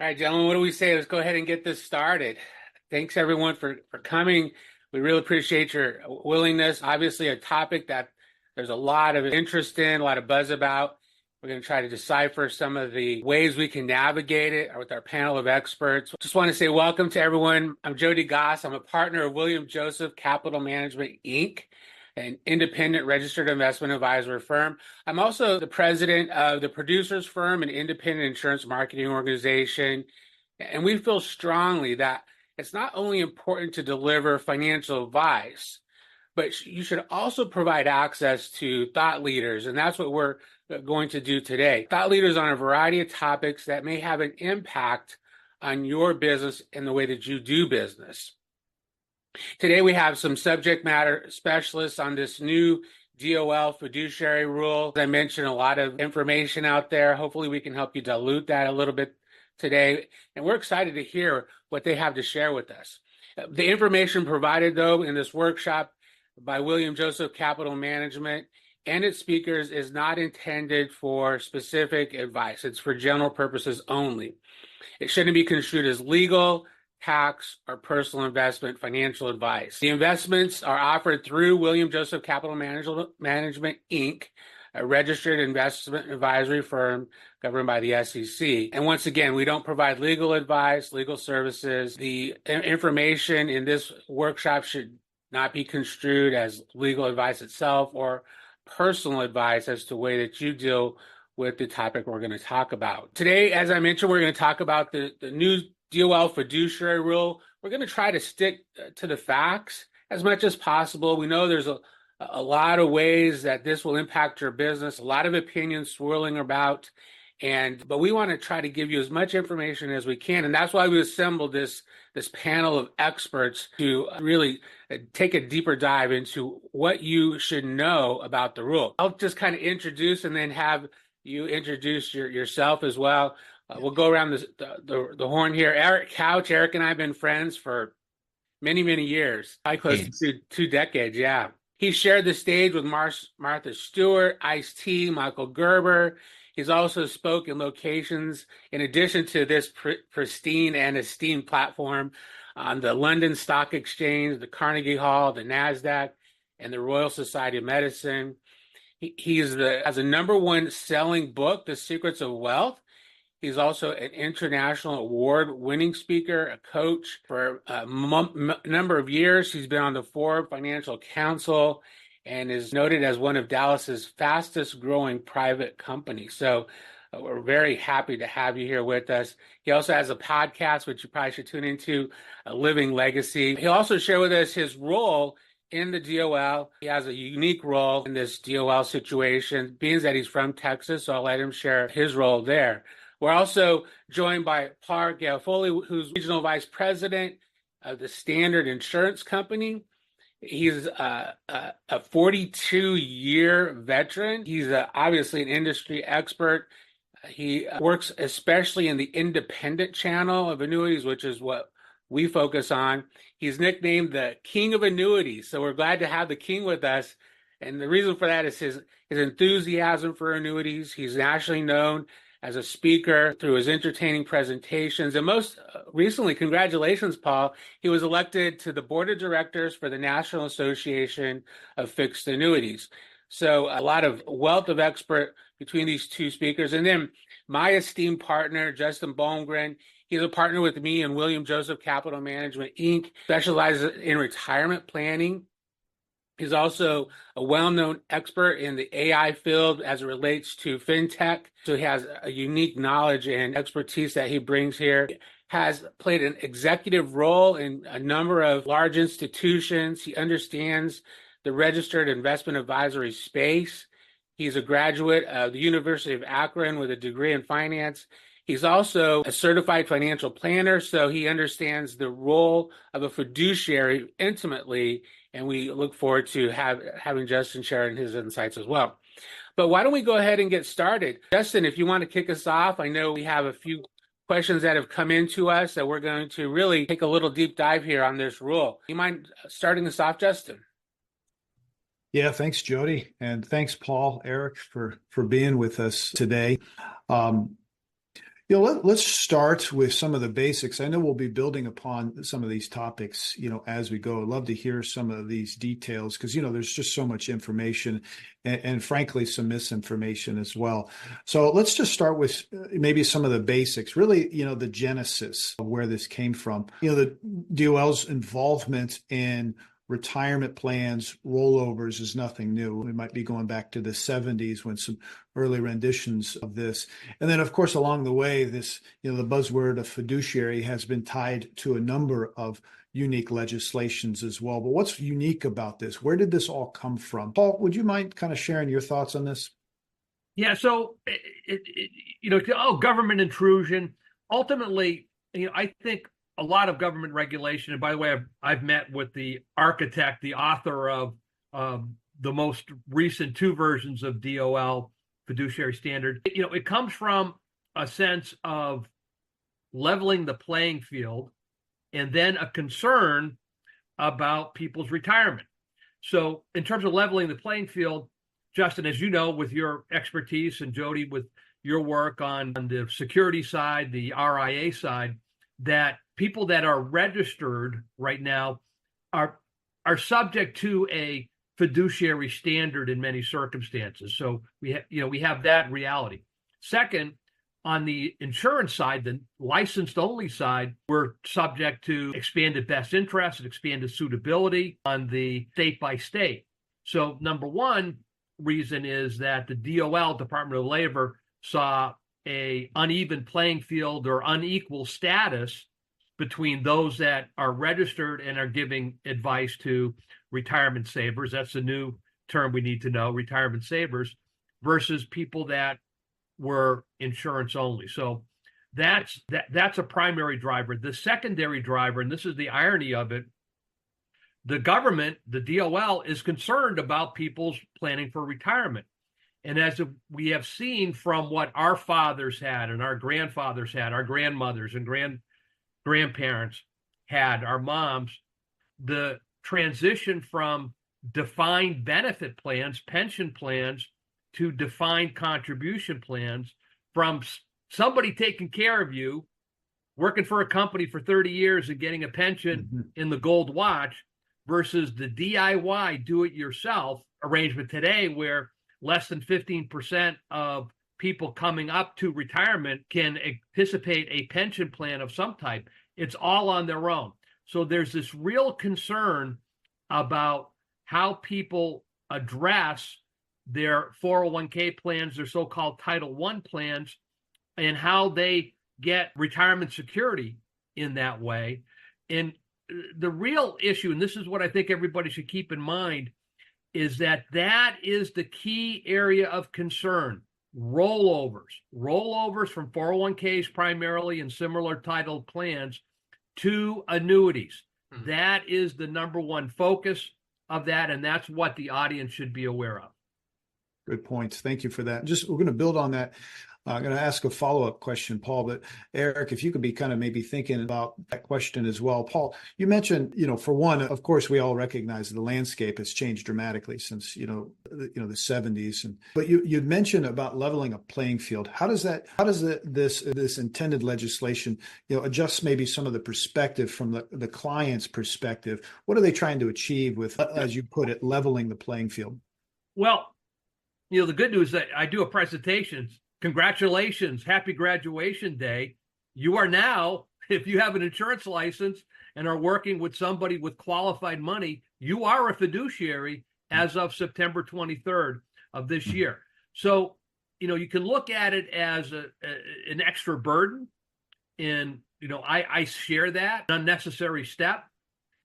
All right, gentlemen, what do we say? Let's go ahead and get this started. Thanks everyone for coming. We really appreciate your willingness. Obviously, a topic that there's a lot of interest in, a lot of buzz about. We're going to try to decipher some of the ways we can navigate it with our panel of experts. Just want to say welcome to everyone. I'm Jody Goss. I'm a partner of William Joseph Capital Management, Inc., an independent registered investment advisor firm. I'm also the president of the Producers Firm, an independent insurance marketing organization. And we feel strongly that it's not only important to deliver financial advice, but you should also provide access to thought leaders. And that's what we're going to do today. Thought leaders on a variety of topics that may have an impact on your business and the way that you do business. Today, we have some subject matter specialists on this new DOL fiduciary rule. As I mentioned, a lot of information out there. Hopefully, we can help you dilute that a little bit today. And we're excited to hear what they have to share with us. The information provided, though, in this workshop by William Joseph Capital Management and its speakers is not intended for specific advice. It's for general purposes only. It shouldn't be construed as legal, tax, or personal investment financial advice. The investments are offered through William Joseph Capital Management, Inc., a registered investment advisory firm governed by the SEC. And once again, we don't provide legal advice, legal services. The information in this workshop should not be construed as legal advice itself or personal advice as to the way that you deal with the topic we're going to talk about. Today, as I mentioned, we're going to talk about the new DOL fiduciary rule. We're going to try to stick to the facts as much as possible. We know there's a lot of ways that this will impact your business, a lot of opinions swirling about, but we want to try to give you as much information as we can. And that's why we assembled this panel of experts to really take a deeper dive into what you should know about the rule. I'll just kind of introduce and then have you introduce yourself as well. We'll go around the horn here. Eric Couch. Eric and I have been friends for many, many years. Probably close to two decades, yeah. He shared the stage with Martha Stewart, Ice-T, Michael Gerber. He's also spoken locations, in addition to this pristine and esteemed platform, on the London Stock Exchange, the Carnegie Hall, the NASDAQ, and the Royal Society of Medicine. He has a #1 selling book, The Secrets of Wealth. He's also an international award-winning speaker, a coach. For a number of years, he's been on the Forbes Financial Council and is noted as one of Dallas's fastest-growing private companies. So we're very happy to have you here with us. He also has a podcast, which you probably should tune into, A Living Legacy. He'll also share with us his role in the DOL. He has a unique role in this DOL situation, being that he's from Texas, so I'll let him share his role there. We're also joined by Paul Galfoli, who's Regional Vice President of the Standard Insurance Company. He's a 42-year veteran. He's obviously an industry expert. He works especially in the independent channel of annuities, which is what we focus on. He's nicknamed the King of Annuities, so we're glad to have the King with us. And the reason for that is his enthusiasm for annuities. He's nationally known as a speaker through his entertaining presentations. And most recently, congratulations, Paul, he was elected to the board of directors for the National Association of Fixed Annuities. So a lot of wealth of expert between these two speakers. And then my esteemed partner, Justin Bolmgren, he's a partner with me in William Joseph Capital Management, Inc., specializes in retirement planning. He's also a well-known expert in the AI field as it relates to fintech. So he has a unique knowledge and expertise that he brings here. Has played an executive role in a number of large institutions. He understands the registered investment advisory space. He's a graduate of the University of Akron with a degree in finance. He's also a certified financial planner, so he understands the role of a fiduciary intimately, and we look forward to having Justin sharing his insights as well. But why don't we go ahead and get started? Justin, if you want to kick us off, I know we have a few questions that have come into us that we're going to really take a little deep dive here on this rule. You mind starting us off, Justin? Yeah, thanks, Jody. And thanks, Paul, Eric, for being with us today. Let's start with some of the basics. I know we'll be building upon some of these topics, as we go. I'd love to hear some of these details because, there's just so much information and frankly, some misinformation as well. So let's just start with maybe some of the basics, really, the genesis of where this came from. The DOL's involvement in retirement plans, rollovers is nothing new. We might be going back to the 70s when some early renditions of this. And then, of course, along the way, this, the buzzword of fiduciary has been tied to a number of unique legislations as well. But what's unique about this? Where did this all come from? Paul, would you mind kind of sharing your thoughts on this? Yeah, so, government intrusion. Ultimately, I think a lot of government regulation, and by the way, I've met with the architect, the author of the most recent two versions of DOL, Fiduciary Standard. It comes from a sense of leveling the playing field and then a concern about people's retirement. So in terms of leveling the playing field, Justin, as you know, with your expertise, and Jody, with your work on the security side, the RIA side, that people that are registered right now are subject to a fiduciary standard in many circumstances. So we have that reality. Second, on the insurance side, the licensed only side, we're subject to expanded best interest and expanded suitability on the state by state. So number one reason is that the DOL, Department of Labor, saw a uneven playing field or unequal status between those that are registered and are giving advice to retirement savers. That's a new term we need to know, retirement savers, versus people that were insurance only. So that's a primary driver. The secondary driver, and this is the irony of it, the government, the DOL, is concerned about people's planning for retirement. And as we have seen from what our fathers had and our grandfathers had, our grandmothers and grandparents had, our moms, the transition from defined benefit plans, pension plans, to defined contribution plans, from somebody taking care of you, working for a company for 30 years and getting a pension in the gold watch, versus the DIY, do-it-yourself arrangement today, where less than 15% of people coming up to retirement can anticipate a pension plan of some type. It's all on their own. So there's this real concern about how people address their 401k plans, their so-called Title I plans, and how they get retirement security in that way. And the real issue, and this is what I think everybody should keep in mind, is that is the key area of concern. Rollovers from 401ks primarily and similar titled plans to annuities. That is the number one focus of that, and that's what the audience should be aware of. Good points. Thank you for that. We're going to build on that. I'm going to ask a follow-up question, Paul, but Eric, if you could be kind of maybe thinking about that question as well. Paul, you mentioned, for one, of course, we all recognize the landscape has changed dramatically since, the 70s. But you'd mentioned about leveling a playing field. How does this intended legislation, adjust maybe some of the perspective from the client's perspective? What are they trying to achieve with, as you put it, leveling the playing field? Well, the good news is that I do a presentation. Congratulations. Happy graduation day. You are now, if you have an insurance license and are working with somebody with qualified money, you are a fiduciary as of September 23rd of this year. So, you can look at it as an extra burden. And, I share that unnecessary step.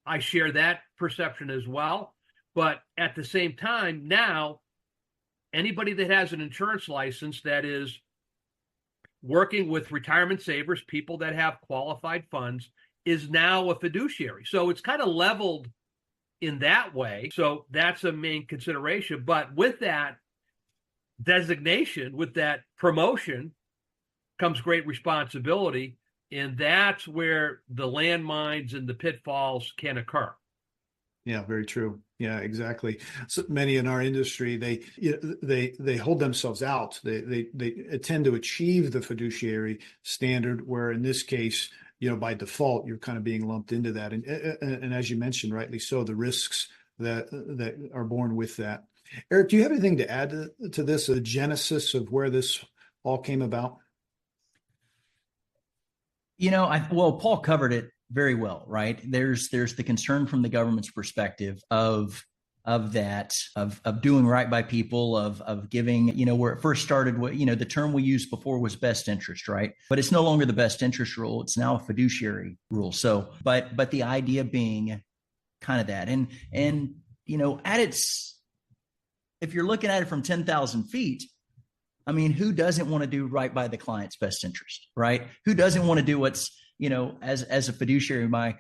I share that perception as well. But at the same time, now, anybody that has an insurance license that is working with retirement savers, people that have qualified funds, is now a fiduciary. So it's kind of leveled in that way. So that's a main consideration. But with that designation, with that promotion, comes great responsibility. And that's where the landmines and the pitfalls can occur. Yeah, very true. Yeah, exactly. So many in our industry, they hold themselves out. They tend to achieve the fiduciary standard, where in this case, by default, you're kind of being lumped into that. And as you mentioned, rightly so, the risks that are born with that. Eric, do you have anything to add to this, the genesis of where this all came about? Well, Paul covered it very well, right? There's the concern from the government's perspective of that, of doing right by people, of giving, where it first started, the term we used before was best interest, right? But it's no longer the best interest rule. It's now a fiduciary rule. So, but the idea being kind of that, and at its, if you're looking at it from 10,000 feet, I mean, who doesn't want to do right by the client's best interest, right? Who doesn't want to do what's, as a fiduciary, my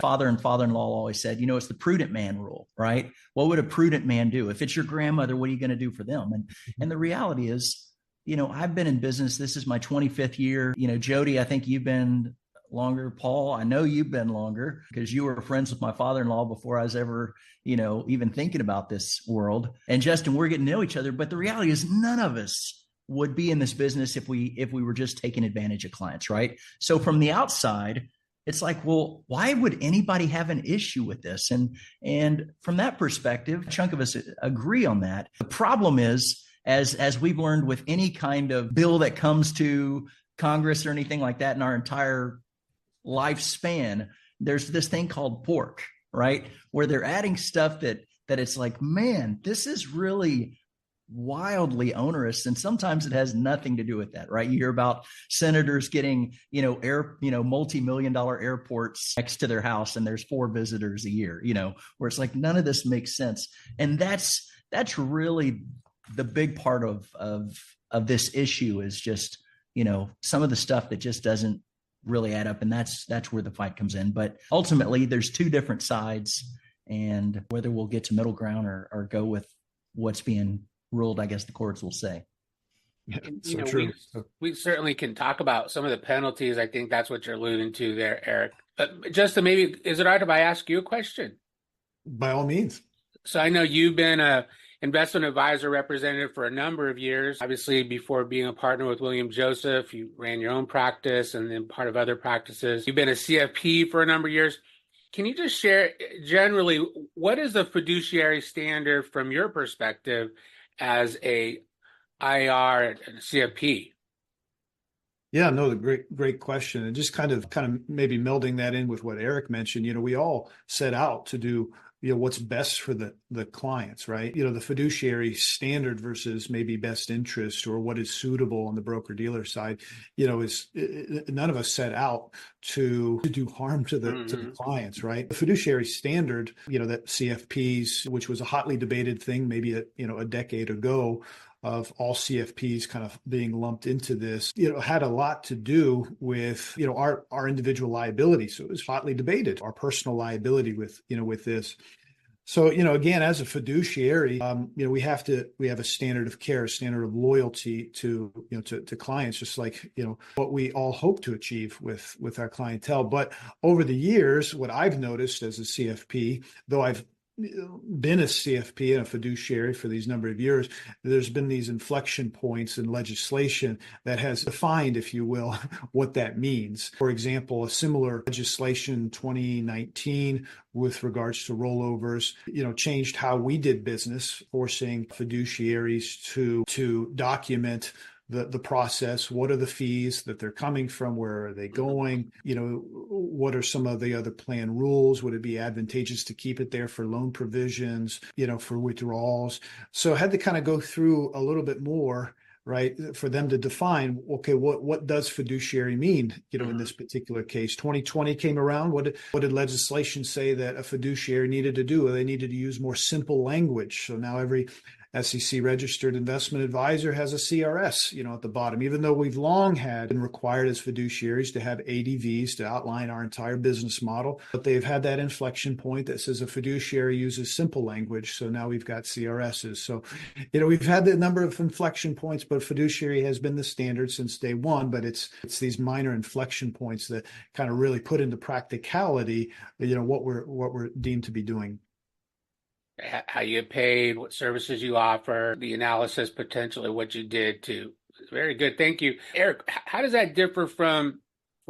father and father-in-law always said, it's the prudent man rule, right? What would a prudent man do? If it's your grandmother, what are you going to do for them? And the reality is, I've been in business. This is my 25th year. Jody, I think you've been longer. Paul, I know you've been longer because you were friends with my father-in-law before I was ever, even thinking about this world. And Justin, we're getting to know each other. But the reality is none of us would be in this business if we were just taking advantage of clients, right? So from the outside, it's like, well, why would anybody have an issue with this? And from that perspective, a chunk of us agree on that. The problem is, as we've learned with any kind of bill that comes to Congress or anything like that in our entire lifespan, there's this thing called pork, right? Where they're adding stuff that it's like, man, this is really wildly onerous, and sometimes it has nothing to do with that, right? You hear about senators getting multi-million-dollar airports next to their house, and there's 4 visitors a year, where it's like none of this makes sense. And that's really the big part of this issue, is just some of the stuff that just doesn't really add up, and that's where the fight comes in. But ultimately, there's 2 different sides, and whether we'll get to middle ground or go with what's being ruled, I guess the courts will say. Yeah, You so know, true. we certainly can talk about some of the penalties. I think that's what you're alluding to there, Eric. But Justin, maybe is it all right if I ask you a question? By all means. So I know you've been a investment advisor representative for a number of years. Obviously, before being a partner with William Joseph, you ran your own practice and then part of other practices. You've been a CFP for a number of years. Can you just share generally, what is the fiduciary standard from your perspective as a IR and CFP? Yeah, no, the great question. And just kind of maybe melding that in with what Eric mentioned, we all set out to do, what's best for the clients, right? The fiduciary standard versus maybe best interest, or what is suitable on the broker dealer side, is none of us set out to do harm to the clients, right? The fiduciary standard, that CFPs, which was a hotly debated thing maybe a decade ago, of all CFPs kind of being lumped into this, had a lot to do with, our individual liability. So it was hotly debated, our personal liability with this. So, again, as a fiduciary, we have a standard of care, a standard of loyalty to clients, just like, what we all hope to achieve with our clientele. But over the years, what I've noticed as a CFP, though I've been a CFP and a fiduciary for these number of years, there's been these inflection points in legislation that has defined, if you will, what that means. For example, a similar legislation in 2019 with regards to rollovers, changed how we did business, forcing fiduciaries to document the process. What are the fees that they're coming from? Where are they going? What are some of the other plan rules? Would it be advantageous to keep it there for loan provisions, for withdrawals? So I had to kind of go through a little bit more, right, for them to define, okay, what does fiduciary mean, in this particular case. 2020 came around. What did legislation say that a fiduciary needed to do? They needed to use more simple language. So now every SEC registered investment advisor has a CRS, at the bottom, even though we've long had been required as fiduciaries to have ADVs to outline our entire business model. But they've had that inflection point that says a fiduciary uses simple language. So now we've got CRSs. So, we've had the number of inflection points, but fiduciary has been the standard since day one. But it's these minor inflection points that kind of really put into practicality, what we're deemed to be doing. how you get paid, what services you offer, the analysis potentially what you did to. Very good. Thank you. Eric, how does that differ from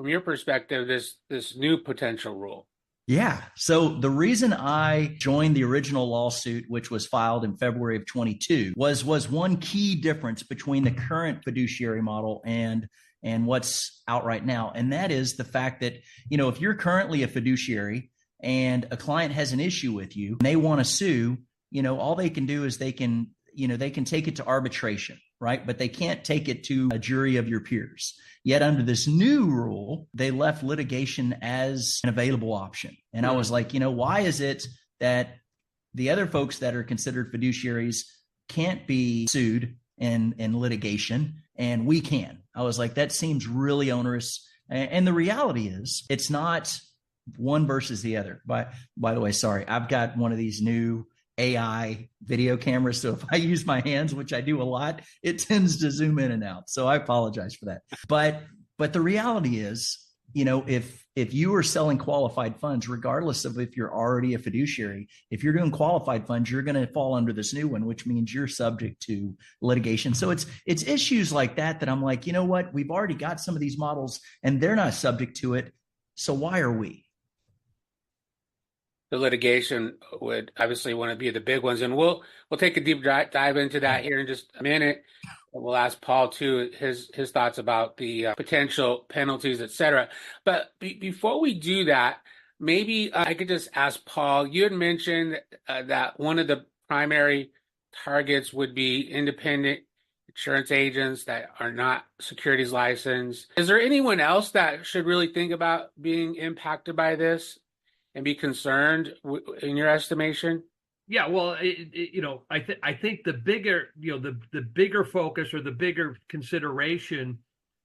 your perspective, this new potential rule? Yeah. So the reason I joined the original lawsuit, which was filed in February of 22, was one key difference between the current fiduciary model and what's out right now. And that is the fact that, if you're currently a fiduciary and a client has an issue with you and they want to sue, all they can do is they can take it to arbitration, right? But they can't take it to a jury of your peers. Yet under this new rule, they left litigation as an available option. And I was like, why is it that the other folks that are considered fiduciaries can't be sued in litigation and we can? I was like, that seems really onerous. And the reality is it's not one versus the other. By the way, sorry, I've got one of these new AI video cameras. So if I use my hands, which I do a lot, it tends to zoom in and out. So I apologize for that. But the reality is, if you are selling qualified funds, regardless of if you're already a fiduciary, if you're doing qualified funds, you're going to fall under this new one, which means you're subject to litigation. So it's issues like that I'm like, what? We've already got some of these models and they're not subject to it. So why are we? The litigation would obviously want to be the big ones, and we'll take a deep dive into that here in just a minute. We'll ask Paul too his thoughts about the potential penalties, etc. But before we do that, maybe I could just ask Paul. You had mentioned that one of the primary targets would be independent insurance agents that are not securities licensed. Is there anyone else that should really think about being impacted by this and be concerned in your estimation? Yeah, well, I think the bigger, the bigger focus or the bigger consideration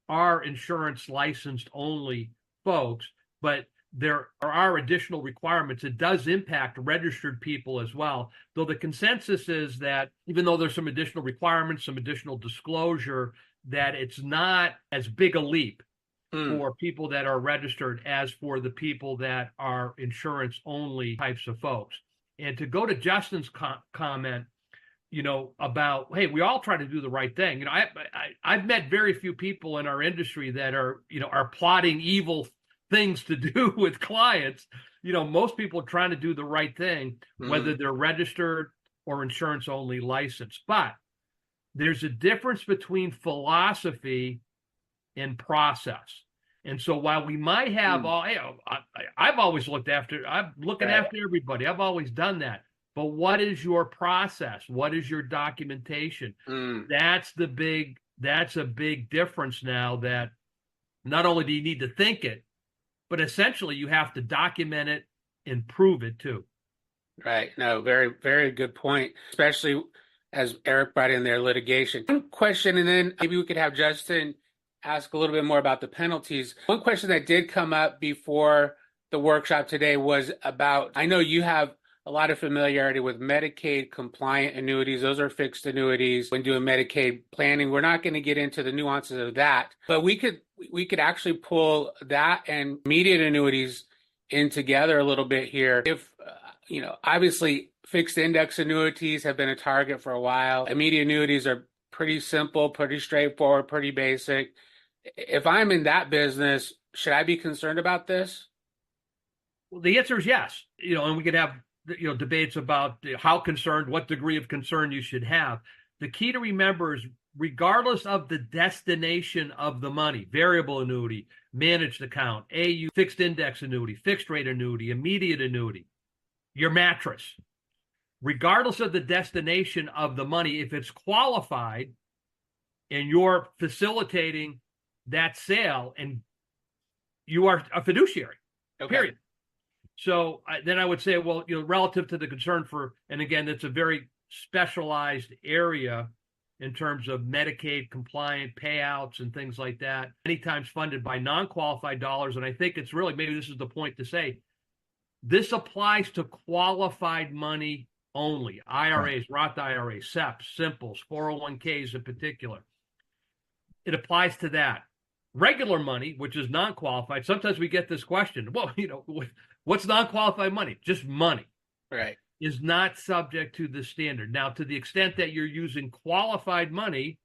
are insurance licensed only folks, but there are additional requirements. It does impact registered people as well, though the consensus is that even though there's some additional requirements, some additional disclosure, that it's not as big a leap for people that are registered as for the people that are insurance only types of folks. And to go to Justin's comment, about, hey, we all try to do the right thing. I've met very few people in our industry that are plotting evil things to do with clients. Most people are trying to do the right thing, whether they're registered or insurance only licensed. But there's a difference between philosophy and process. And so while we might have I've always I'm looking after everybody. I've always done that. But what is your process? What is your documentation? That's a big difference now, that not only do you need to think it, but essentially you have to document it and prove it too. Right. No, very, very good point, especially as Eric brought in their litigation. One question, and then maybe we could have Justin ask a little bit more about the penalties. One question that did come up before the workshop today was about, I know you have a lot of familiarity with Medicaid compliant annuities. Those are fixed annuities when doing Medicaid planning. We're not going to get into the nuances of that, but we could actually pull that and immediate annuities in together a little bit here. If, obviously fixed index annuities have been a target for a while. Immediate annuities are pretty simple, pretty straightforward, pretty basic. If I'm in that business, should I be concerned about this? Well, the answer is yes. And we could have debates about how concerned, what degree of concern you should have. The key to remember is, regardless of the destination of the money, variable annuity, managed account, AU, fixed index annuity, fixed rate annuity, immediate annuity, your mattress, regardless of the destination of the money, if it's qualified and you're facilitating that sale, and you are a fiduciary, period. So then I would say, well, relative to the concern for, and again, it's a very specialized area in terms of Medicaid compliant payouts and things like that, many times funded by non-qualified dollars. And I think it's really, maybe this is the point to say, this applies to qualified money only, IRAs, Roth IRAs, SEPs, Simples, 401ks in particular. It applies to that. Regular money, which is non-qualified, sometimes we get this question, well, what's non-qualified money? Just money. Right. is not subject to the standard. Now, to the extent that you're using qualified money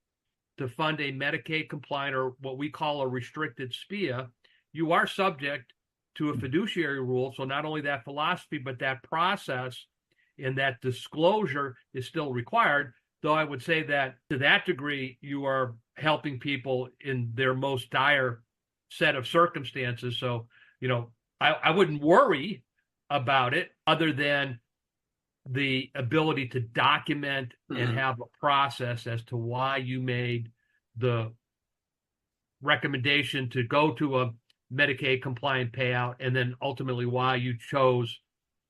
to fund a Medicaid compliant or what we call a restricted SPIA, you are subject to a fiduciary rule. So not only that philosophy, but that process and that disclosure is still required. Though I would say that to that degree, you are helping people in their most dire set of circumstances. So, I wouldn't worry about it other than the ability to document and have a process as to why you made the recommendation to go to a Medicaid compliant payout, and then ultimately why you chose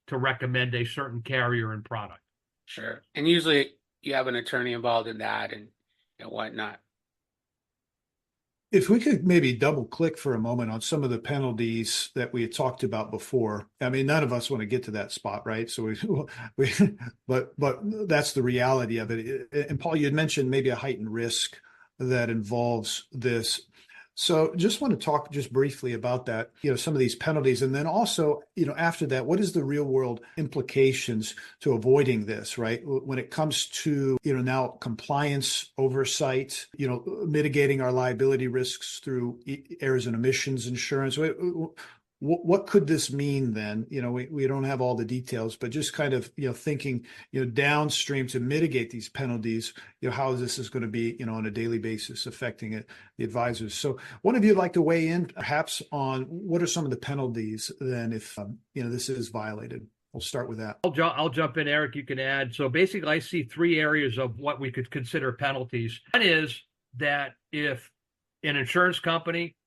to recommend a certain carrier and product. Sure. And usually you have an attorney involved in that and whatnot. If we could maybe double click for a moment on some of the penalties that we had talked about before. I mean, none of us want to get to that spot, right? So but that's the reality of it. And Paul, you had mentioned maybe a heightened risk that involves this. So just want to talk just briefly about that, some of these penalties. And then also, after that, what is the real world implications to avoiding this, right? When it comes to, now compliance oversight, mitigating our liability risks through errors and omissions insurance. What could this mean then? We don't have all the details, but just kind of, thinking, downstream to mitigate these penalties, how this is going to be, on a daily basis affecting the advisors. So one of you would like to weigh in perhaps on what are some of the penalties then if, this is violated? We'll start with that. I'll jump in, Eric, you can add. So basically I see three areas of what we could consider penalties. One is that if an insurance company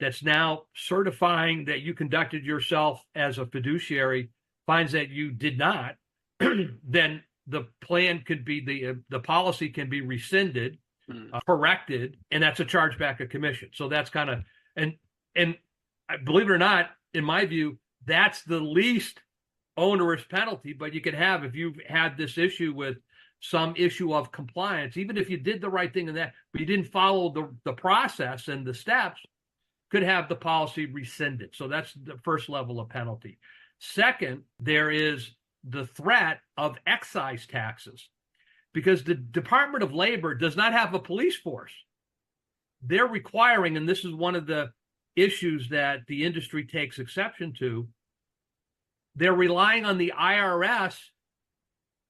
that's now certifying that you conducted yourself as a fiduciary finds that you did not, then the plan could be the policy can be rescinded, corrected, and that's a chargeback of commission. So that's kind of and believe it or not, in my view, that's the least onerous penalty. But you could have, if you've had this issue with some issue of compliance, even if you did the right thing in that, but you didn't follow the process and the steps, could have the policy rescinded. So that's the first level of penalty. Second, there is the threat of excise taxes, because the Department of Labor does not have a police force. They're requiring, and this is one of the issues that the industry takes exception to, they're relying on the IRS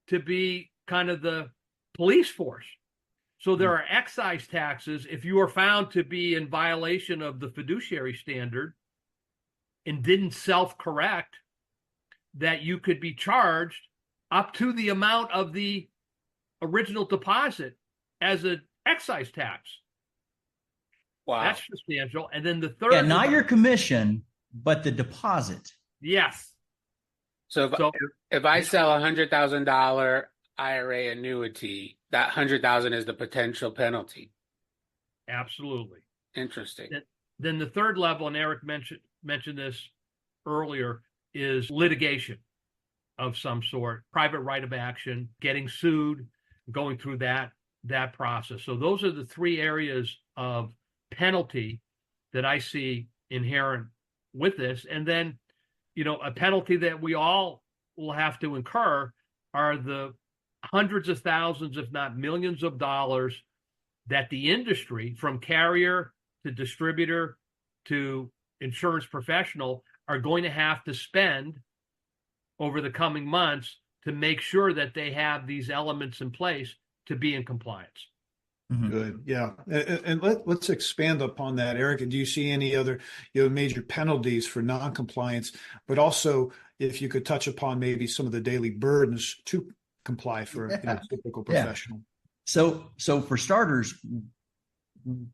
to be kind of the police force. So there are excise taxes if you are found to be in violation of the fiduciary standard and didn't self-correct, that you could be charged up to the amount of the original deposit as an excise tax. Wow. That's substantial. And then the third... Yeah, not your commission, but the deposit. Yes. So if I sell $100,000 IRA annuity, that 100,000 is the potential penalty. Absolutely. Interesting. Then the third level, and Eric mentioned this earlier, is litigation of some sort, private right of action, getting sued, going through that process. So those are the three areas of penalty that I see inherent with this. And then, a penalty that we all will have to incur are the hundreds of thousands, if not millions of dollars that the industry, from carrier to distributor to insurance professional, are going to have to spend over the coming months to make sure that they have these elements in place to be in compliance. Mm-hmm. Good. Yeah. And let's expand upon that, Eric. And do you see any other major penalties for noncompliance, but also if you could touch upon maybe some of the daily burdens to comply for a typical professional? So for starters,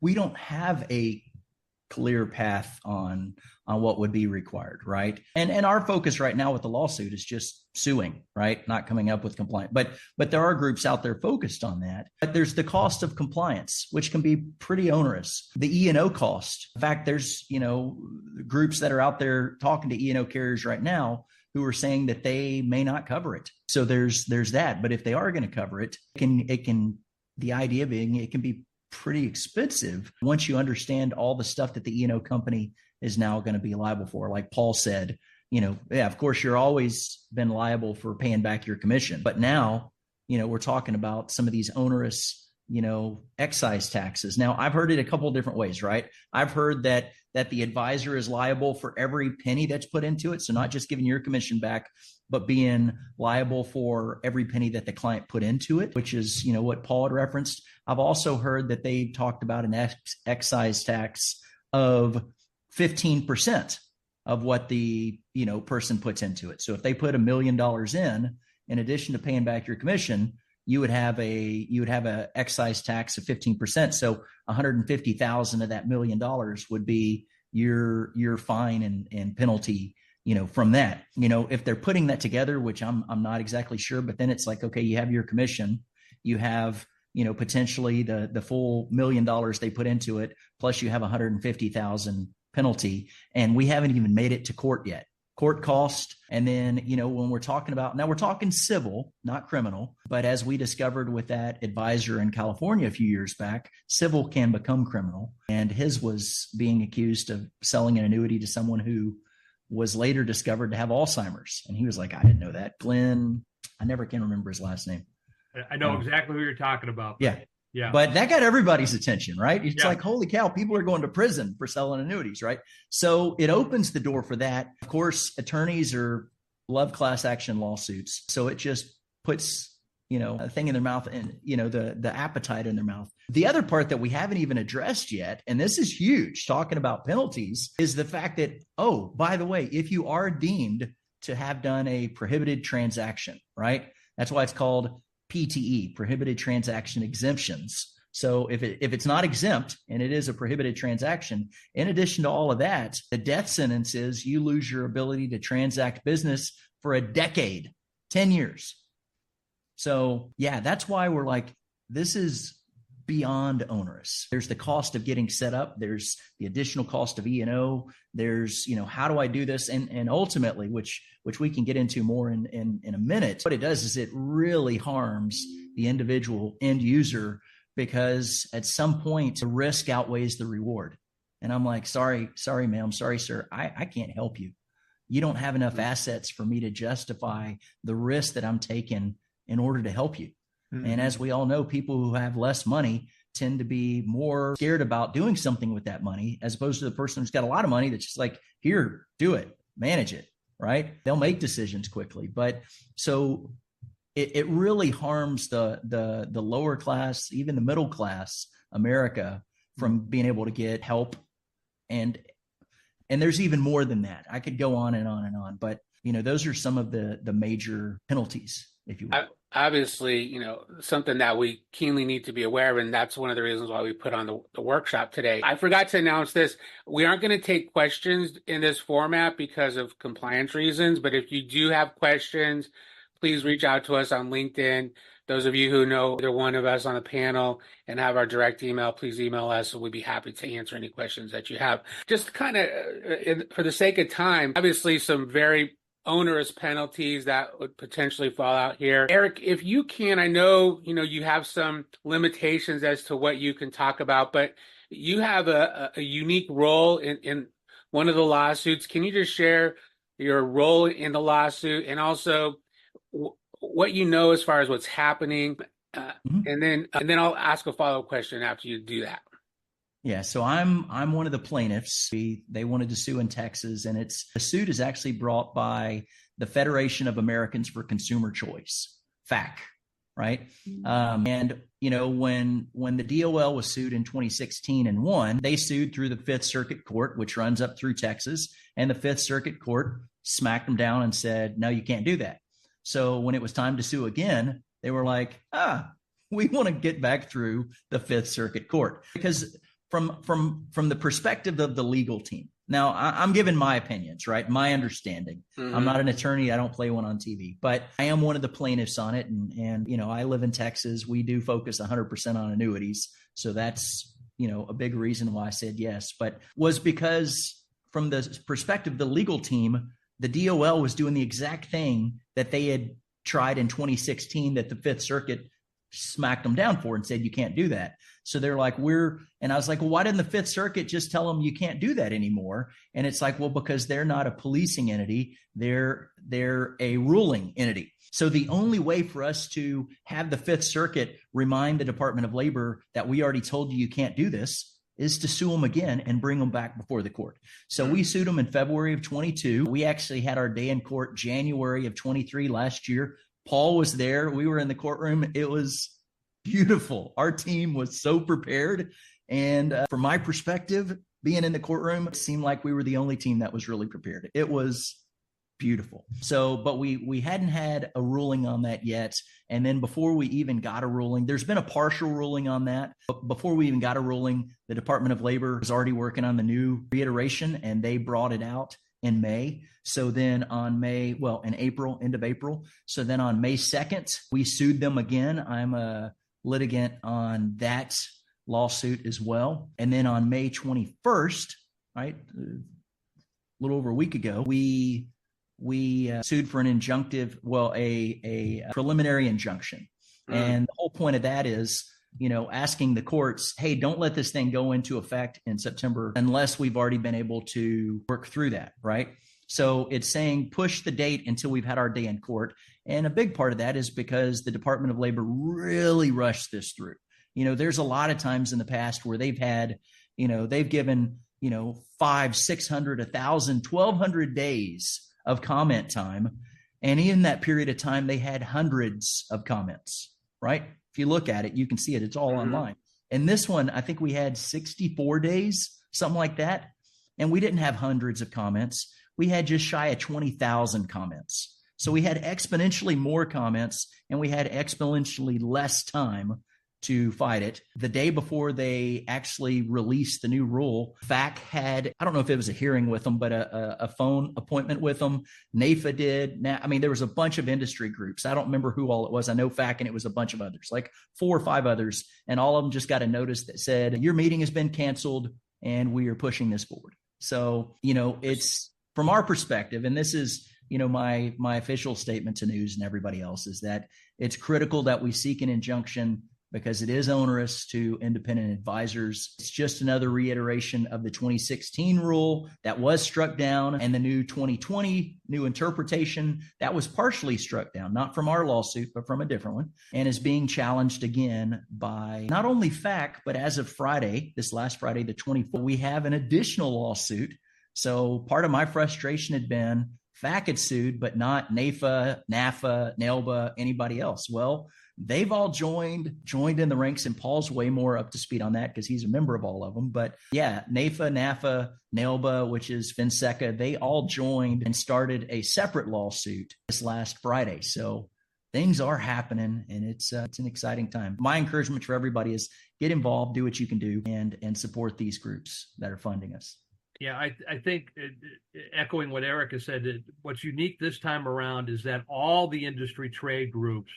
we don't have a clear path on what would be required, right? And our focus right now with the lawsuit is just suing, right? Not coming up with compliance. But there are groups out there focused on that. But there's the cost of compliance, which can be pretty onerous. The E&O cost. In fact, there's groups that are out there talking to E&O carriers right now who are saying that they may not cover it. So there's that. But if they are going to cover it, the idea being it can be pretty expensive once you understand all the stuff that the E&O company is now going to be liable for. Like Paul said, yeah, of course, you're always been liable for paying back your commission. But now, we're talking about some of these onerous, excise taxes. Now, I've heard it a couple of different ways, right? I've heard that the advisor is liable for every penny that's put into it. So not just giving your commission back, but being liable for every penny that the client put into it, which is, what Paul had referenced. I've also heard that they talked about an excise tax of 15% of what the, person puts into it. So if they put $1 million in addition to paying back your commission, you would have a excise tax of 15%. So 150,000 of that $1 million would be your fine and penalty, from that. If they're putting that together, which I'm not exactly sure, but then it's like, okay, you have your commission, you have, potentially the full $1 million they put into it, plus you have 150,000 penalty, and we haven't even made it to court yet. Court cost. And then, when we're talking about, now we're talking civil, not criminal, but as we discovered with that advisor in California a few years back, civil can become criminal. And his was being accused of selling an annuity to someone who was later discovered to have Alzheimer's. And he was like, I didn't know that. Glenn, I never can remember his last name. I know exactly who you're talking about. Yeah. Yeah. But that got everybody's attention, right? It's Yeah. like, holy cow, people are going to prison for selling annuities, right? So it opens the door for that. Of course, attorneys love class action lawsuits. So it just puts, a thing in their mouth and, the appetite in their mouth. The other part that we haven't even addressed yet, and this is huge, talking about penalties, is the fact that, oh, by the way, if you are deemed to have done a prohibited transaction, right? That's why it's called PTE, prohibited transaction exemptions. So if it's not exempt and it is a prohibited transaction, in addition to all of that, the death sentence is you lose your ability to transact business for a decade, 10 years. So yeah, that's why we're like, this is beyond onerous. There's the cost of getting set up. There's the additional cost of E&O. There's, how do I do this? And ultimately, which we can get into more in a minute, what it does is it really harms the individual end user, because at some point the risk outweighs the reward. And I'm like, sorry, ma'am, sorry, sir, I can't help you. You don't have enough assets for me to justify the risk that I'm taking in order to help you. Mm-hmm. And as we all know, people who have less money tend to be more scared about doing something with that money, as opposed to the person who's got a lot of money that's just like, here, do it, manage it, right? They'll make decisions quickly. But so it really harms the lower class, even the middle class America, from being able to get help. And there's even more than that. I could go on and on and on, but those are some of the major penalties, if you will. Obviously, something that we keenly need to be aware of, and that's one of the reasons why we put on the workshop today. I forgot to announce this. We aren't going to take questions in this format because of compliance reasons, but if you do have questions, please reach out to us on LinkedIn. Those of you who know either one of us on the panel and have our direct email, please email us. We'd be happy to answer any questions that you have. Just kind of for the sake of time, obviously some very onerous penalties that would potentially fall out here. Eric, if you can, I know, you have some limitations as to what you can talk about, but you have a unique role in one of the lawsuits. Can you just share your role in the lawsuit and also what you know as far as what's happening? And then I'll ask a follow-up question after you do that. Yeah, so I'm one of the plaintiffs. They wanted to sue in Texas, and the suit is actually brought by the Federation of Americans for Consumer Choice, FAC, right? And when the DOL was sued in 2016 and won, they sued through the Fifth Circuit Court, which runs up through Texas, and the Fifth Circuit Court smacked them down and said, no, you can't do that. So when it was time to sue again, they were like, we want to get back through the Fifth Circuit Court, because from the perspective of the legal team. Now, I'm giving my opinions, right? My understanding. Mm-hmm. I'm not an attorney. I don't play one on TV, but I am one of the plaintiffs on it. And I live in Texas. We do focus 100% on annuities. So that's, a big reason why I said yes, but was because from the perspective of the legal team, the DOL was doing the exact thing that they had tried in 2016 that the Fifth Circuit smacked them down for and said, you can't do that. So they're like, and I was like, well, why didn't the Fifth Circuit just tell them you can't do that anymore? And it's like, well, because they're not a policing entity. They're a ruling entity. So the only way for us to have the Fifth Circuit remind the Department of Labor that we already told you can't do this is to sue them again and bring them back before the court. So we sued them in February of 22. We actually had our day in court January of 23 last year. Paul was there. We were in the courtroom. It was beautiful. Our team was so prepared. And from my perspective, being in the courtroom, it seemed like we were the only team that was really prepared. It was beautiful. So, but we hadn't had a ruling on that yet. And then before we even got a ruling, there's been a partial ruling on that. But before we even got a ruling, the Department of Labor was already working on the new reiteration, and they brought it out in May. So then on in April, end of April. So then on May 2nd, we sued them again. I'm a litigant on that lawsuit as well. And then on May 21st, right, a little over a week ago, we sued for an injunctive, a preliminary injunction. And the whole point of that is, asking the courts, hey, don't let this thing go into effect in September unless we've already been able to work through that, right? So it's saying push the date until we've had our day in court. And a big part of that is because the Department of Labor really rushed this through. There's a lot of times in the past where they've had, they've given, 500, 600, 1,000, 1,200 days of comment time. And in that period of time, they had hundreds of comments, right? If you look at it, you can see it. It's all online. And this one, I think we had 64 days, something like that. And we didn't have hundreds of comments. We had just shy of 20,000 comments. So we had exponentially more comments, and we had exponentially less time to fight it. The day before they actually released the new rule, FAC had, I don't know if it was a hearing with them, but a phone appointment with them. NAFA did. There was a bunch of industry groups. I don't remember who all it was. I know FAC, and it was a bunch of others, like 4 or 5 others. And all of them just got a notice that said, your meeting has been canceled and we are pushing this forward. So, it's from our perspective, and this is, my official statement to news and everybody else, is that it's critical that we seek an injunction because it is onerous to independent advisors. It's just another reiteration of the 2016 rule that was struck down, and the new 2020 new interpretation that was partially struck down, not from our lawsuit, but from a different one, and is being challenged again by not only FAC, but as of Friday, this last Friday, the 24th, we have an additional lawsuit. So part of my frustration had been FAC had sued, but not NAFA, NAFA, NELBA, anybody else. Well, they've all joined in the ranks, and Paul's way more up to speed on that because he's a member of all of them. But yeah, NAFA, NAFA, NELBA, which is FinSECA, they all joined and started a separate lawsuit this last Friday. So things are happening, and it's an exciting time. My encouragement for everybody is get involved, do what you can do, and support these groups that are funding us. Yeah, I think echoing what Eric has said, what's unique this time around is that all the industry trade groups,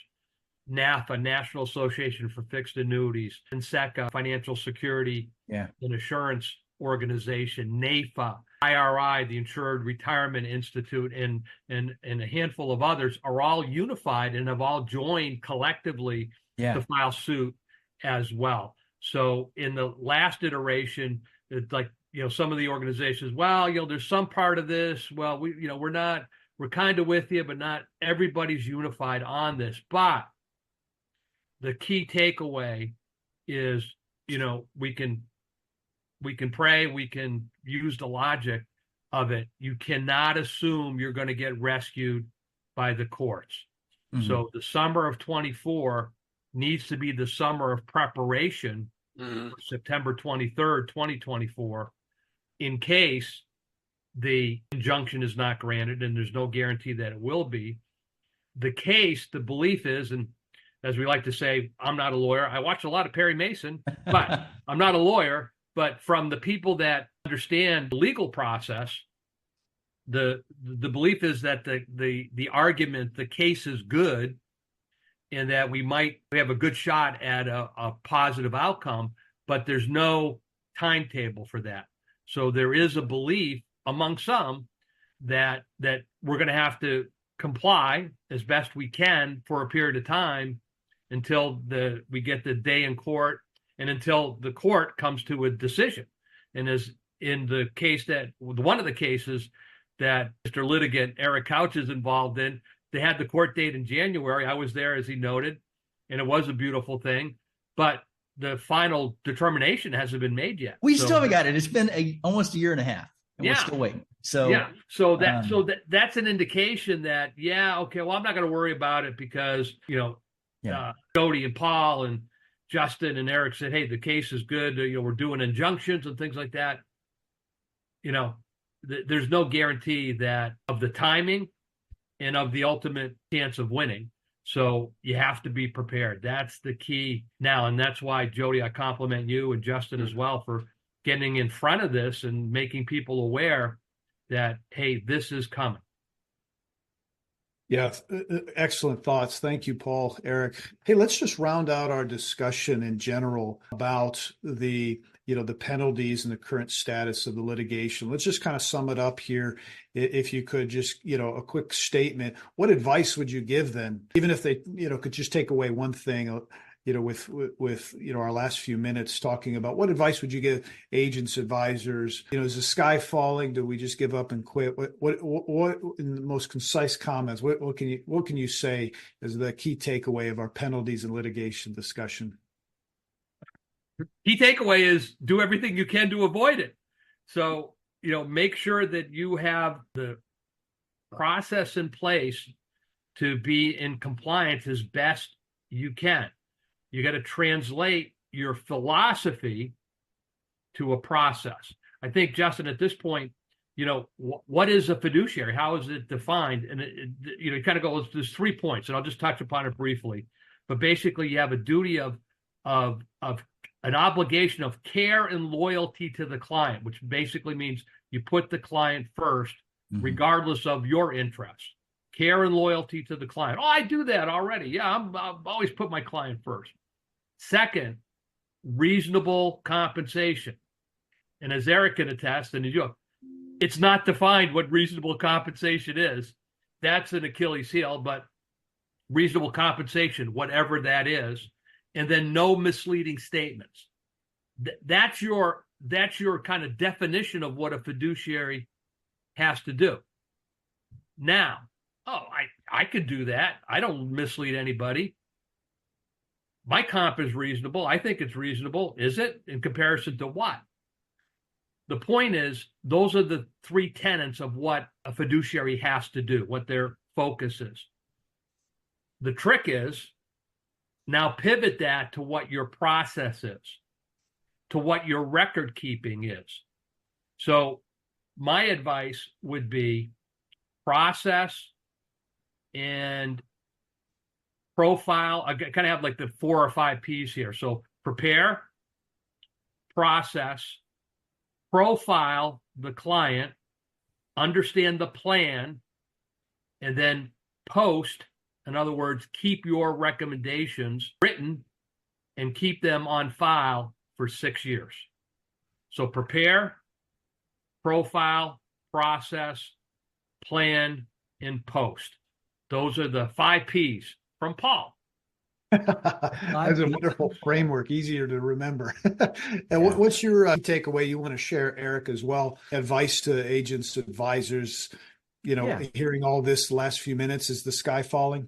NAFA, National Association for Fixed Annuities, FinSECA, Financial Security and Assurance Organization, NAFA, IRI, the Insured Retirement Institute, and a handful of others are all unified and have all joined collectively to file suit as well. So in the last iteration, it's like, some of the organizations, there's some part of this. Well, we're kind of with you, but not everybody's unified on this. But the key takeaway is, we can pray, we can use the logic of it. You cannot assume you're going to get rescued by the courts. Mm-hmm. So the summer of 24 needs to be the summer of preparation for September 23rd, 2024, in case the injunction is not granted, and there's no guarantee that it will be. The belief is, and as we like to say, I'm not a lawyer. I watch a lot of Perry Mason, but I'm not a lawyer. But from the people that understand the legal process, the belief is that the argument, the case is good, and that we have a good shot at a positive outcome, but there's no timetable for that. So there is a belief among some that we're going to have to comply as best we can for a period of time until we get the day in court and until the court comes to a decision. And as in the case one of the cases that Mr. Litigant Eric Couch is involved in, they had the court date in January. I was there, as he noted, and it was a beautiful thing. But the final determination hasn't been made yet. We still haven't got it. It's been almost a year and a half, and we're still waiting. So that's an indication that okay, well, I'm not going to worry about it because Jody and Paul and Justin and Eric said, hey, the case is good. We're doing injunctions and things like that. There's no guarantee that of the timing and of the ultimate chance of winning. So you have to be prepared. That's the key now. And that's why, Jody, I compliment you and Justin as well for getting in front of this and making people aware that, hey, this is coming. Yeah, excellent thoughts. Thank you, Paul, Eric. Hey, let's just round out our discussion in general about the penalties and the current status of the litigation. Let's just kind of sum it up here. If you could just, a quick statement, what advice would you give them, even if they, could just take away one thing, with our last few minutes talking about what advice would you give agents, advisors? Is the sky falling? Do we just give up and quit? What in the most concise comments, what can you say as the key takeaway of our penalties and litigation discussion? Key takeaway is do everything you can to avoid it. So, make sure that you have the process in place to be in compliance as best you can. You got to translate your philosophy to a process. I think, Justin, at this point, what is a fiduciary? How is it defined? And it kind of goes, there's 3 points, and I'll just touch upon it briefly. But basically, you have a duty of an obligation of care and loyalty to the client, which basically means you put the client first, regardless of your interests. Care and loyalty to the client. Oh, I do that already. Yeah, I've always put my client first. Second, reasonable compensation. And as Eric can attest, and it's not defined what reasonable compensation is. That's an Achilles heel, but reasonable compensation, whatever that is. And then no misleading statements. That's your kind of definition of what a fiduciary has to do. Now, I could do that. I don't mislead anybody. My comp is reasonable. I think it's reasonable. Is it? In comparison to what? The point is, those are the 3 tenets of what a fiduciary has to do, what their focus is. The trick is, now pivot that to what your process is, to what your record keeping is. So my advice would be process and profile. I kind of have like the 4 or 5 P's here. So prepare, process, profile the client, understand the plan, and then post. In other words, keep your recommendations written and keep them on file for 6 years. So prepare, profile, process, plan, and post. Those are the 5 P's from Paul. That's a wonderful framework, easier to remember. And what's your takeaway you want to share, Eric, as well? Advice to agents, advisors, hearing all this last few minutes, is the sky falling?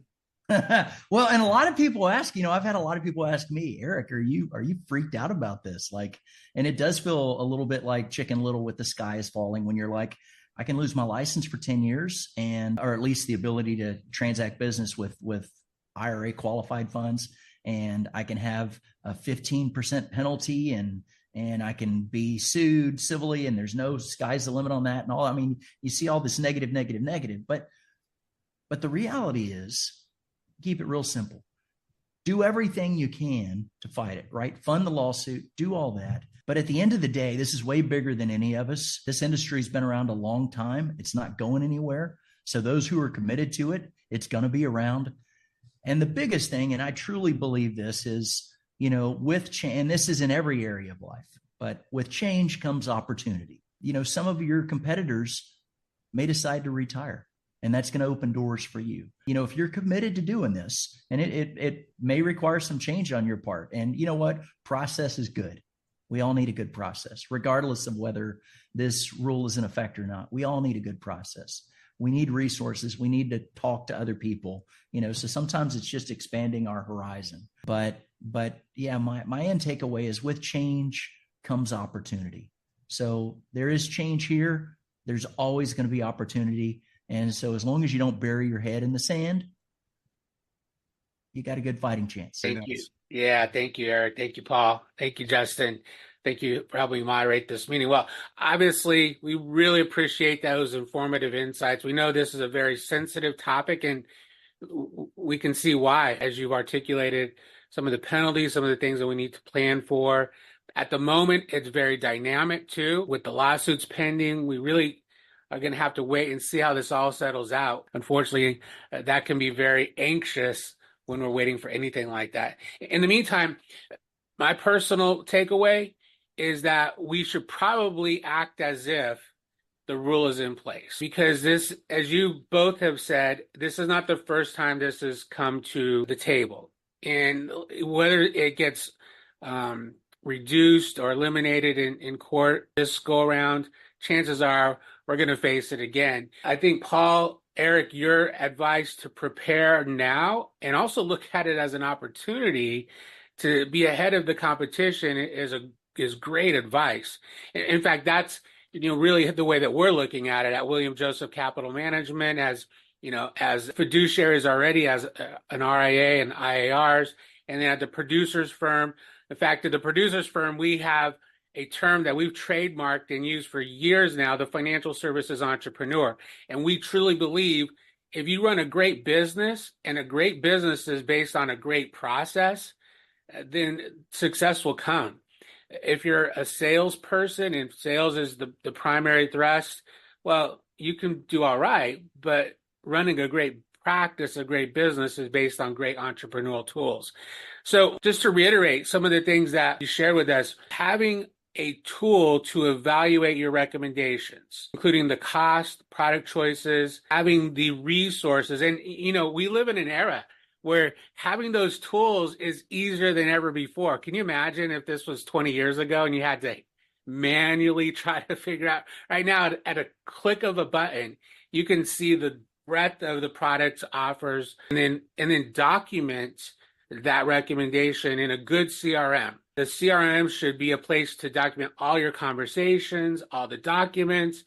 Well, and a lot of people ask, I've had a lot of people ask me, Eric, are you freaked out about this? And it does feel a little bit like Chicken Little with the sky is falling when you're like, I can lose my license for 10 years or at least the ability to transact business with IRA qualified funds. And I can have a 15% penalty and I can be sued civilly and there's no sky's the limit on that and all. I mean, you see all this negative, but the reality is, keep it real simple. Do everything you can to fight it, right? Fund the lawsuit, do all that. But at the end of the day, this is way bigger than any of us. This industry has been around a long time. It's not going anywhere. So those who are committed to it, it's going to be around. And the biggest thing, and I truly believe this, is, with change, and this is in every area of life, but with change comes opportunity. Some of your competitors may decide to retire. And that's going to open doors for you. If you're committed to doing this, and it may require some change on your part. And you know what? Process is good. We all need a good process, regardless of whether this rule is in effect or not. We all need a good process. We need resources. We need to talk to other people, so sometimes it's just expanding our horizon. But yeah, my end takeaway is with change comes opportunity. So there is change here. There's always going to be opportunity. And so as long as you don't bury your head in the sand, you got a good fighting chance. Thank you. Yeah, thank you, Eric. Thank you, Paul. Thank you, Justin. Thank you for helping moderate this meeting. Well, obviously, we really appreciate those informative insights. We know this is a very sensitive topic, and we can see why, as you've articulated some of the penalties, some of the things that we need to plan for. At the moment, it's very dynamic, too. With the lawsuits pending, we really are going to have to wait and see how this all settles out. Unfortunately, that can be very anxious when we're waiting for anything like that. In the meantime, my personal takeaway is that we should probably act as if the rule is in place, because this, as you both have said, this is not the first time this has come to the table. And whether it gets reduced or eliminated in court this go around, chances are we're going to face it again. I think, Paul, Eric, your advice to prepare now and also look at it as an opportunity to be ahead of the competition is great advice. In fact, that's really the way that we're looking at it at William Joseph Capital Management, as fiduciaries already, as an RIA and IARs, and then at the producers firm. In fact, at the producers firm, we have a term that we've trademarked and used for years now, the financial services entrepreneur. And we truly believe if you run a great business, and a great business is based on a great process, then success will come. If you're a salesperson and sales is the primary thrust, well, you can do all right, but running a great practice, a great business is based on great entrepreneurial tools. So just to reiterate some of the things that you shared with us, having a tool to evaluate your recommendations, including the cost, product choices, having the resources. And, we live in an era where having those tools is easier than ever before. Can you imagine if this was 20 years ago and you had to manually try to figure out? Right now, at a click of a button, you can see the breadth of the product's offers and then document that recommendation in a good CRM. The CRM should be a place to document all your conversations, all the documents,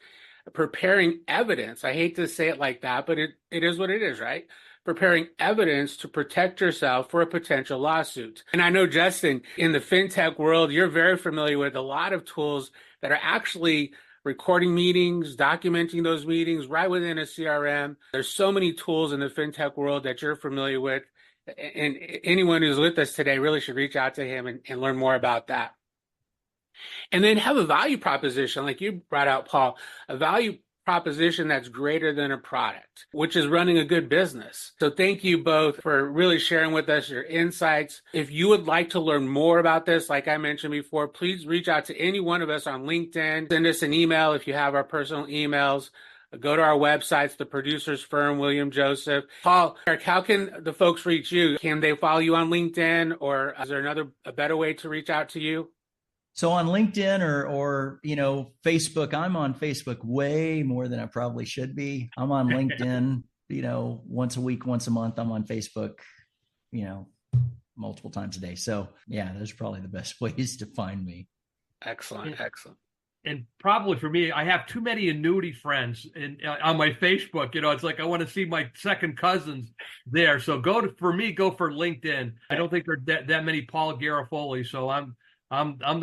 preparing evidence. I hate to say it like that, but it is what it is, right? Preparing evidence to protect yourself for a potential lawsuit. And I know, Justin, in the fintech world, you're very familiar with a lot of tools that are actually recording meetings, documenting those meetings right within a CRM. There's so many tools in the fintech world that you're familiar with. And anyone who's with us today really should reach out to him and learn more about that. And then have a value proposition, like you brought out, Paul, a value proposition that's greater than a product, which is running a good business. So thank you both for really sharing with us your insights. If you would like to learn more about this, like I mentioned before, please reach out to any one of us on LinkedIn. Send us an email if you have our personal emails. Go to our websites, the producers firm, William Joseph. Paul, Eric, how can the folks reach you? Can they follow you on LinkedIn, or is there a better way to reach out to you? So on LinkedIn or Facebook, I'm on Facebook way more than I probably should be. I'm on LinkedIn, once a week, once a month. I'm on Facebook, multiple times a day. So yeah, those are probably the best ways to find me. Excellent. And probably for me, I have too many annuity friends on my Facebook. It's like I want to see my second cousins there. So go for LinkedIn. I don't think there are that many Paul Garofoli. So I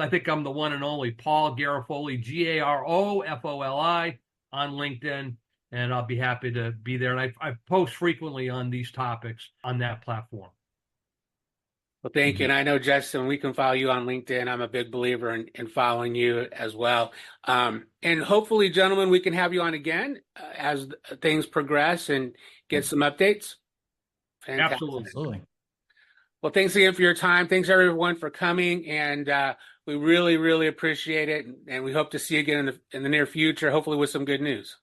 think I'm the one and only Paul Garofoli, Garofoli on LinkedIn, and I'll be happy to be there. And I post frequently on these topics on that platform. Well, thank you. And I know, Justin, we can follow you on LinkedIn. I'm a big believer in following you as well. And hopefully, gentlemen, we can have you on again as things progress and get some updates. Fantastic. Absolutely. Well, thanks again for your time. Thanks, everyone, for coming. And we really, really appreciate it. And we hope to see you again in the near future, hopefully with some good news.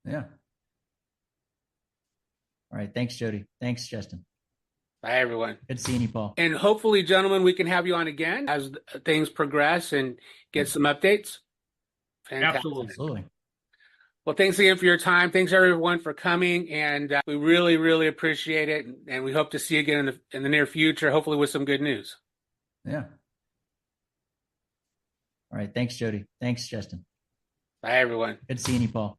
Yeah. All right. Thanks, Jody. Thanks, Justin. Bye, everyone. Good seeing you, Paul. And hopefully, gentlemen, we can have you on again as things progress and get some updates. Fantastic. Absolutely. Absolutely. Well, thanks again for your time. Thanks everyone for coming, and we really, really appreciate it. And we hope to see you again in the near future, hopefully with some good news. Yeah. All right. Thanks, Jody. Thanks, Justin. Bye, everyone. Good seeing you, Paul.